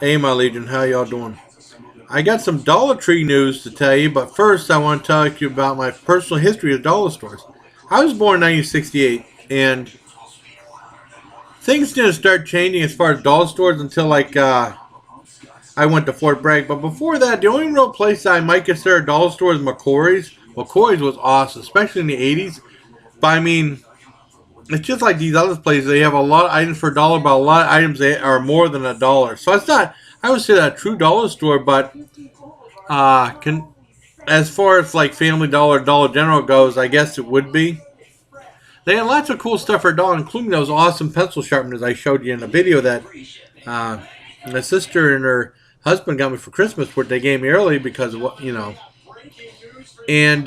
Hey, my Legion, how y'all doing? I got some Dollar Tree news to tell you, but first I want to talk to you about my personal history of dollar stores. I was born in 1968, and things didn't start changing as far as dollar stores until I went to Fort Bragg. But before that, the only real place I might consider a dollar store is McCory's. McCory's was awesome, especially in the 80s. But I mean, it's just like these other places. They have a lot of items for a dollar, but a lot of items that are more than a dollar. So it's not, I would say, that a true dollar store, but can as far as like Family Dollar, Dollar General goes, I guess it would be. They had lots of cool stuff for a dollar, including those awesome pencil sharpeners I showed you in the video that uh, my sister and her husband got me for Christmas, which they gave me early because of what. And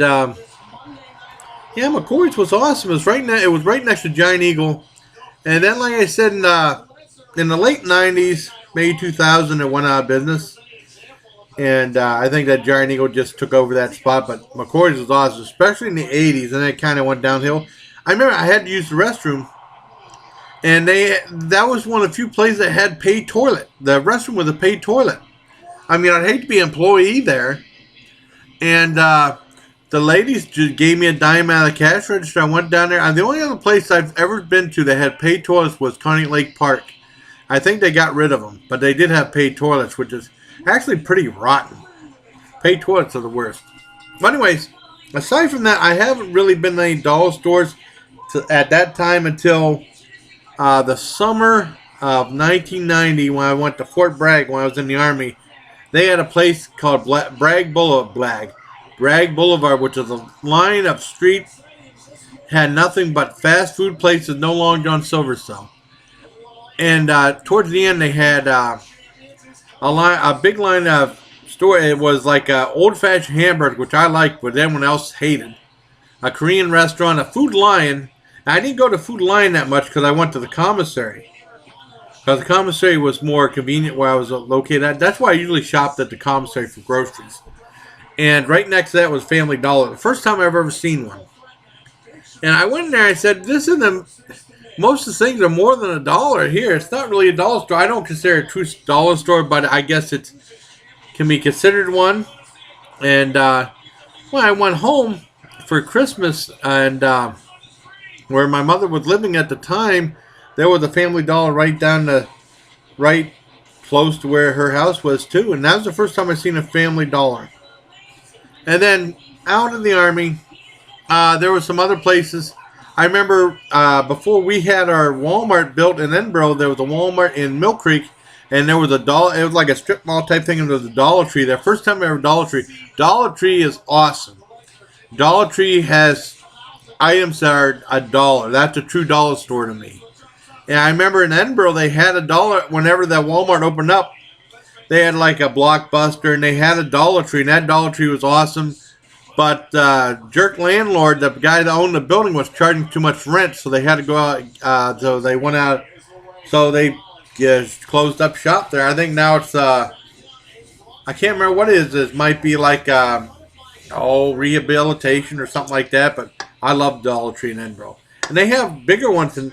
yeah, McCoy's was awesome. It was right next to Giant Eagle, and then like I said in the late '90s, maybe 2000, it went out of business. And I think that Giant Eagle just took over that spot. But McCoy's was awesome, especially in the 80s, and then it kind of went downhill. I remember I had to use the restroom, and that was one of the few places that had paid toilet. The restroom was a paid toilet. I mean, I'd hate to be an employee there. And the ladies just gave me a dime out of the cash register. I went down there. And the only other place I've ever been to that had paid toilets was Coney Lake Park. I think they got rid of them, but they did have paid toilets, which is actually pretty rotten. Paid toilets are the worst. But anyways, aside from that, I haven't really been to any dollar stores at that time until the summer of 1990 when I went to Fort Bragg when I was in the Army. They had a place called Bragg Boulevard, which is a line of street, had nothing but fast food places, no longer on Silverstone. And towards the end, they had a big line of store. It was like old fashioned hamburger, which I liked, but everyone else hated. A Korean restaurant, a Food Lion. I didn't go to Food Lion that much because I went to the commissary. Because the commissary was more convenient where I was located at. That's why I usually shopped at the commissary for groceries. And right next to that was Family Dollar. The first time I've ever seen one. And I went in there and I said, this isn't most of the things are more than a dollar here. It's not really a dollar store. I don't consider it a true dollar store, but I guess it can be considered one. And when I went home for Christmas, and where my mother was living at the time, there was a Family Dollar right close to where her house was too. And that was the first time I seen a Family Dollar. And then out in the Army, there were some other places. I remember before we had our Walmart built in Edinburgh, there was a Walmart in Mill Creek, and there was a dollar. It was like a strip mall type thing, and there was a Dollar Tree there. First time I ever Dollar Tree. Dollar Tree is awesome. Dollar Tree has items that are a dollar. That's a true dollar store to me. And I remember in Edinburgh, they had a dollar whenever that Walmart opened up. They had like a Blockbuster, and they had a Dollar Tree, and that Dollar Tree was awesome. But jerk landlord, the guy that owned the building, was charging too much rent, so they had to go out. So they went out. So they just closed up shop there. I think now it's I can't remember what it is. It might be like rehabilitation or something like that. But I love Dollar Tree in Edinburgh, and they have bigger ones in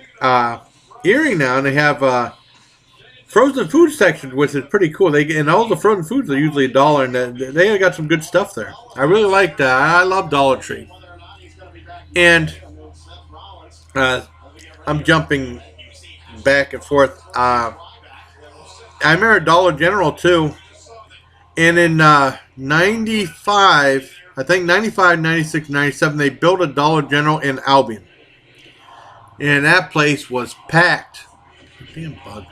Erie now, and they have frozen food section, which is pretty cool. And all the frozen foods are usually a dollar, and they got some good stuff there. I really like that. I love Dollar Tree, and I'm jumping back and forth. I remember Dollar General too, and in '95, I think '95, '96, '97, they built a Dollar General in Albion, and that place was packed. Damn bug.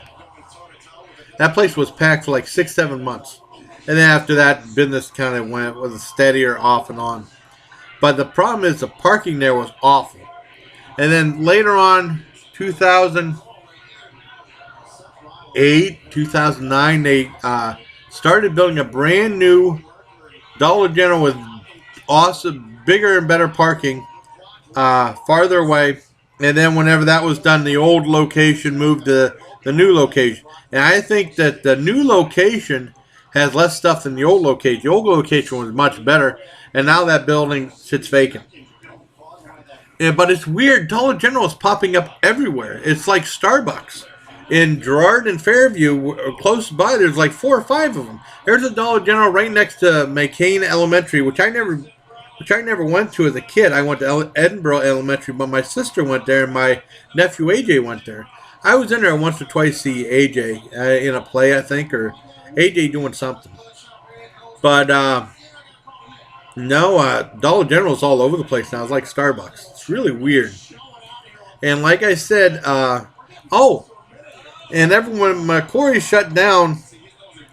That place was packed for like 6, 7 months. And then after that, business kind of was steadier off and on. But the problem is the parking there was awful. And then later on, 2008, 2009, they started building a brand new Dollar General with awesome, bigger and better parking farther away. And then whenever that was done, the old location moved to the new location. And I think that the new location has less stuff than the old location. The old location was much better, and now that building sits vacant. Yeah, but it's weird. Dollar General is popping up everywhere. It's like Starbucks. In Girard and Fairview, close by, there's like 4 or 5 of them. There's a Dollar General right next to McCain Elementary, which I never went to as a kid. I went to Edinburgh Elementary, but my sister went there and my nephew AJ went there. I was in there once or twice to see AJ in a play, I think, or AJ doing something. But no, Dollar General's all over the place now. It's like Starbucks. It's really weird. And like I said, oh, and everyone, my quarry shut down.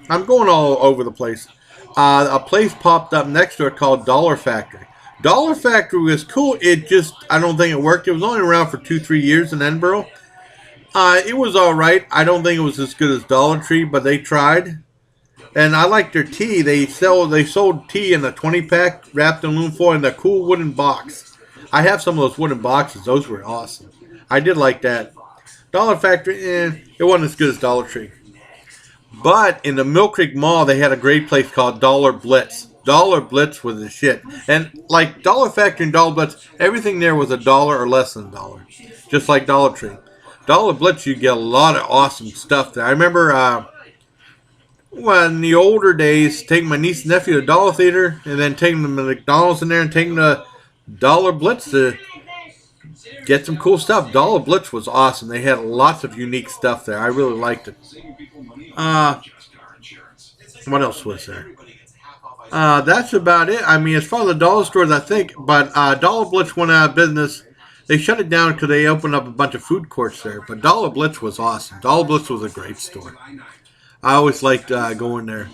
I'm going all over the place. A place popped up next to it called Dollar Factory. Dollar Factory was cool. It just, I don't think it worked. It was only around for 2, 3 years in Edinburgh. It was all right. I don't think it was as good as Dollar Tree, but they tried. And I like their tea. They sold tea in a 20 pack wrapped in aluminum foil in a cool wooden box. I have some of those wooden boxes. Those were awesome. I did like that. Dollar Factory, it wasn't as good as Dollar Tree. But in the Mill Creek Mall, they had a great place called Dollar Blitz. Dollar Blitz was the shit. And like Dollar Factory and Dollar Blitz, everything there was $1 or less than $1. Just like Dollar Tree. Dollar Blitz, you get a lot of awesome stuff there. I remember in the older days, taking my niece and nephew to the Dollar Theater and then taking them to McDonald's in there and taking the Dollar Blitz to get some cool stuff. Dollar Blitz was awesome. They had lots of unique stuff there. I really liked it. What else was there? That's about it. I mean, as far as the dollar stores, I think, but Dollar Blitz went out of business. They shut it down because they opened up a bunch of food courts there. But Dollar Blitz was awesome. Dollar Blitz was a great store. I always liked going there.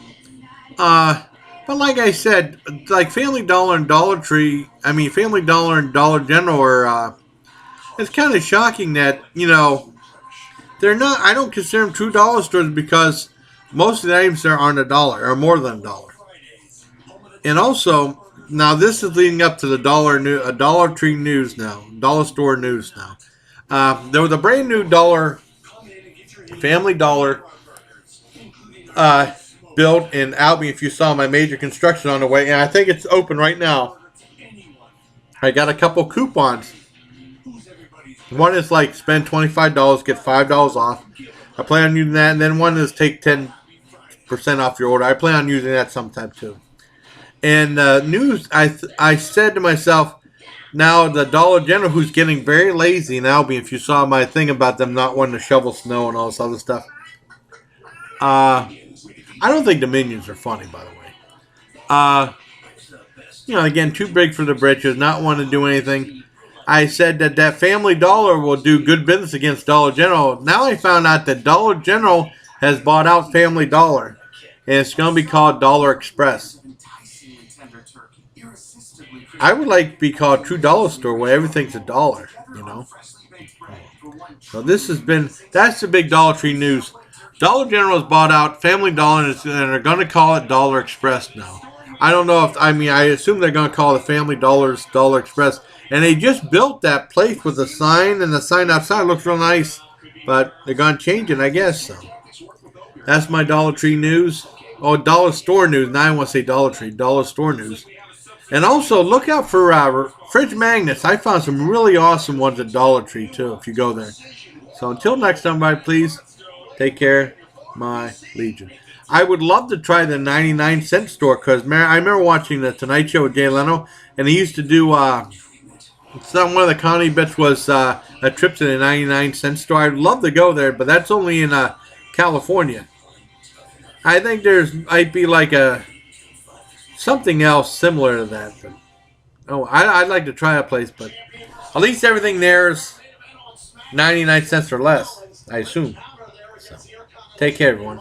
But like I said, like Family Dollar and Dollar Tree, I mean, Family Dollar and Dollar General are, it's kind of shocking that, they're not, I don't consider them true dollar stores because most of the items there aren't $1 or more than $1. And also, now this is leading up to the Dollar Tree news now, Dollar Store news now. There was a brand new Family Dollar, built in Albion. If you saw my major construction on the way, and I think it's open right now. I got a couple coupons. One is like spend $25, get $5 off. I plan on using that, and then one is take 10% off your order. I plan on using that sometime too. And news, I said to myself, now the Dollar General, who's getting very lazy in Albion, if you saw my thing about them not wanting to shovel snow and all this other stuff. I don't think the minions are funny, by the way. Again, too big for the britches, not wanting to do anything. I said that Family Dollar will do good business against Dollar General. Now I found out that Dollar General has bought out Family Dollar, and it's going to be called Dollar Express. I would like to be called True Dollar Store, where everything's $1. So that's the big Dollar Tree news. Dollar General has bought out Family Dollar, and they're going to call it Dollar Express now. I don't know I assume they're going to call the Family Dollars Dollar Express. And they just built that place with a sign, and the sign outside looks real nice. But they're going to change it, I guess. So that's my Dollar Tree news. Oh, Dollar Store news. Now I want to say Dollar Tree. Dollar Store news. And also, look out for fridge magnets. I found some really awesome ones at Dollar Tree, too, if you go there. So until next time, everybody, please take care, my Legion. I would love to try the 99-cent store because I remember watching the Tonight Show with Jay Leno, and he used to do one of the comedy bits was a trip to the 99-cent store. I'd love to go there, but that's only in California. I think might be like something else similar to that. But, I'd like to try a place, but at least everything there is 99 cents or less, I assume. So, take care, everyone.